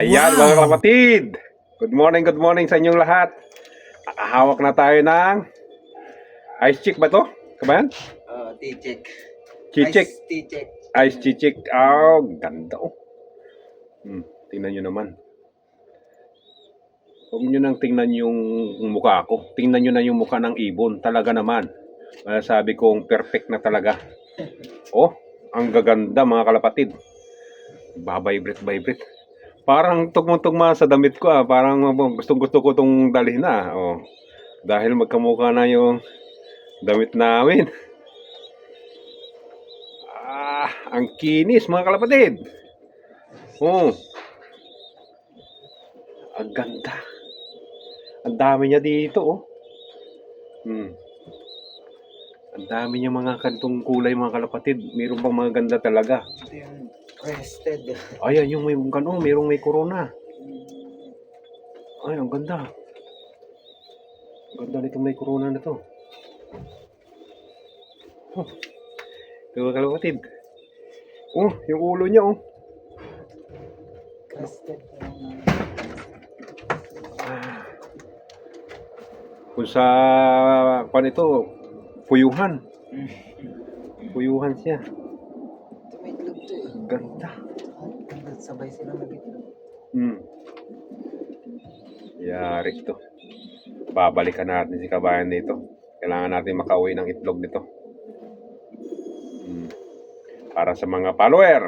Ayan mga kapatid, good morning sa inyong lahat. Hawak na tayo ng ice chick ba to? Kabayan? T-check. Chichik. Ice T-check. Ice chichik. Oh, ganda oh. Tingnan nyo naman. Huwag nyo nang tingnan yung mukha ko. Tingnan nyo na yung mukha ng ibon. Talaga naman. Sabi kong perfect na talaga. Oh, ang gaganda mga kalapatid. Vibrate. Parang tugmong-tugma sa damit ko ah. Parang gustong-gusto ko itong dalhin na. Oh. Dahil magkamukha na yung damit namin. Ang kinis mga kalapatid. Oh. Ang ganda. Ang dami niya dito oh. Ang dami niya mga kantong kulay mga kalapatid. Mayroon pang mga ganda talaga. Ito yung crested. Ayan yung may mayroong may corona. Ay, ang ganda. Ang ganda nito may corona na to. Oh. Ito mga kalapatid. Oh, yung ulo niya oh. Crested. Kung sa ito, puyuhan. Puyuhan siya. Ito may itlog to eh. Ganda. Ganda, sabay sila mag-itlog. Yari ito. Babalikan natin si kabayan dito. Kailangan natin makauwi ng itlog nito. Para sa mga follower.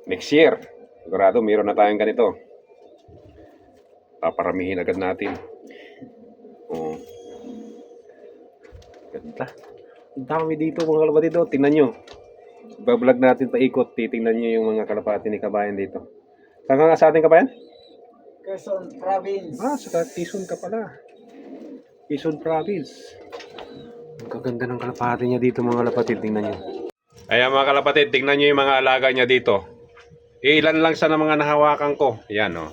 Next year, sigurado mayroon na tayong ganito. Paparamihin agad natin. Oh. Ganda. Ang dami dito mga kalapatid dito. Tingnan nyo. Bablog natin paikot. Titingnan nyo yung mga kalapati ni kabayan dito. Saan ka nga sa ating kabayan? Quezon Province. Sa Quezon ka pala. Quezon Province. Ang kaganda ng kalapati niya dito mga kalapatid. Tingnan nyo. Ayan mga kalapatid. Tingnan nyo yung mga alaga niya dito. Ilan lang sa mga nahawakan ko. Yan o.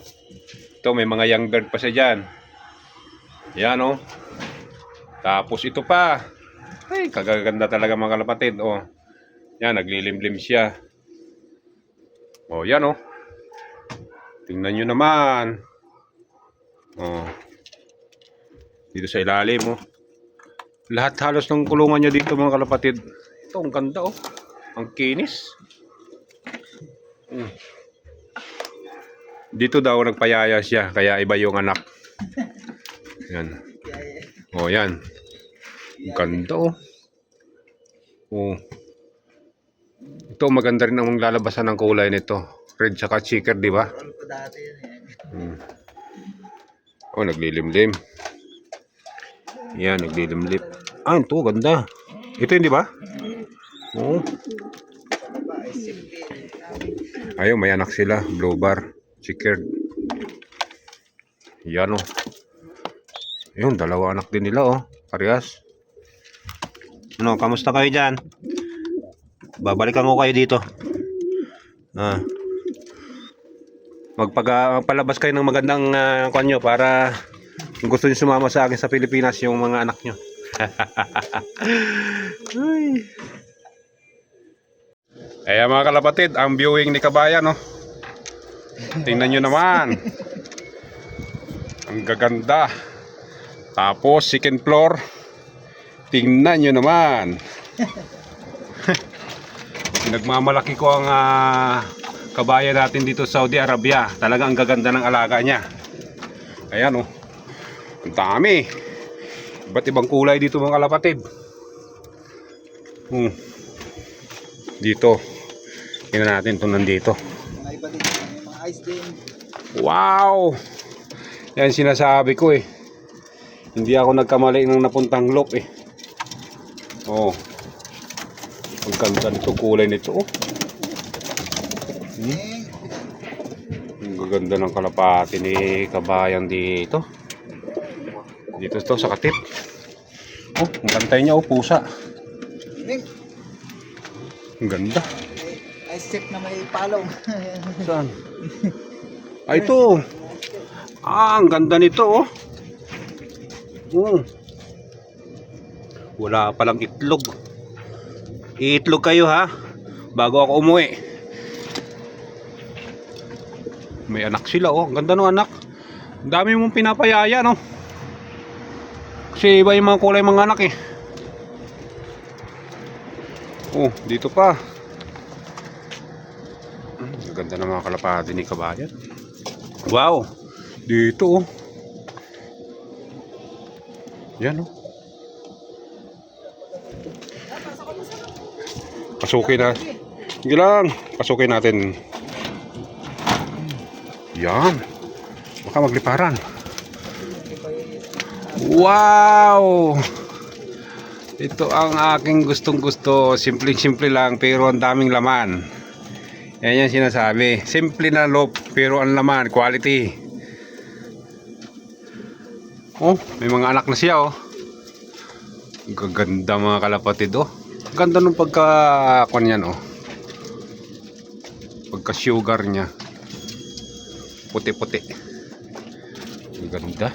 Ito may mga young bird pa siya dyan. Yan o. Tapos ito pa. Ay kagaganda talaga mga kalapatid. O. Yan naglilimlim siya. O yan o. Tingnan nyo naman. O. Dito sa ilalim o. Lahat halos ng kulungan niya dito mga kalapatid. Ito ang ganda o. Ang kinis. Dito daw nagpayaya siya. Kaya iba yung anak. Yan. O yan. Ang ganda oh. Oh. Ito maganda rin ang lalabasan ng kulay nito. Red saka checker, di ba? Ano ko dati yun eh. Oh, naglilimlim. Yan, naglilimlim. Ito ganda. Ito yun, di ba? Oh. Ayun, may anak sila. Blue bar. Checker. Yan oh. Ayun, dalawa anak din nila oh. Parehas. Ano, kamusta kayo dyan? Babalikan ko kayo dito. Magpalabas kayo ng magandang kanyo para gusto nyo sumama sa akin sa Pilipinas yung mga anak nyo. Ayan mga kalapatid, ang viewing ni kabayan no. Tingnan nyo naman. Ang gaganda. Tapos second floor. Tingnan nyo naman. Nagmamalaki ko ang kabayan natin dito sa Saudi Arabia. Talagang ang gaganda ng alaga niya. Ayan oh. Ang dami. Iba't ibang kulay dito mga kalapatid. Dito. Tingnan natin ito nandito. Mga iba din. Mga ice din. Wow. Yan sinasabi ko eh. Hindi ako nagkamali ng napuntang loop eh. Oh. Ang ganda nito, kulay nito oh. Ang gaganda ng kalapati ni kabayan dito. Dito to sa katip. Oh, ang gantay niya oh, pusa. Ang ganda. Ice check na may palong. Saan? Ito. Ang ganda nito oh. Wala palang itlog. Iitlog kayo ha bago ako umuwi. may anak sila oh. Ang ganda ng anak. Ang dami mong pinapayaya no. Kasi iba yung mga kulay mga anak eh. Oh, dito pa. Ang ganda ng mga kalapati ni kabayan. Wow. Dito oh. Yan oh. Pasukin na. Sige lang. Pasukin natin. Yan. Baka magliparan. Wow! Ito ang aking gustong gusto. Simpleng-simple lang pero ang daming laman. Yan yung sinasabi. Simple na loob pero ang laman. Quality. Oh, may mga anak na siya oh. Ang gaganda mga kalapatid oh. Ang ganda nung pagka-kwan yan oh. Pagka-sugar niya. Puti-puti. Ang ganda.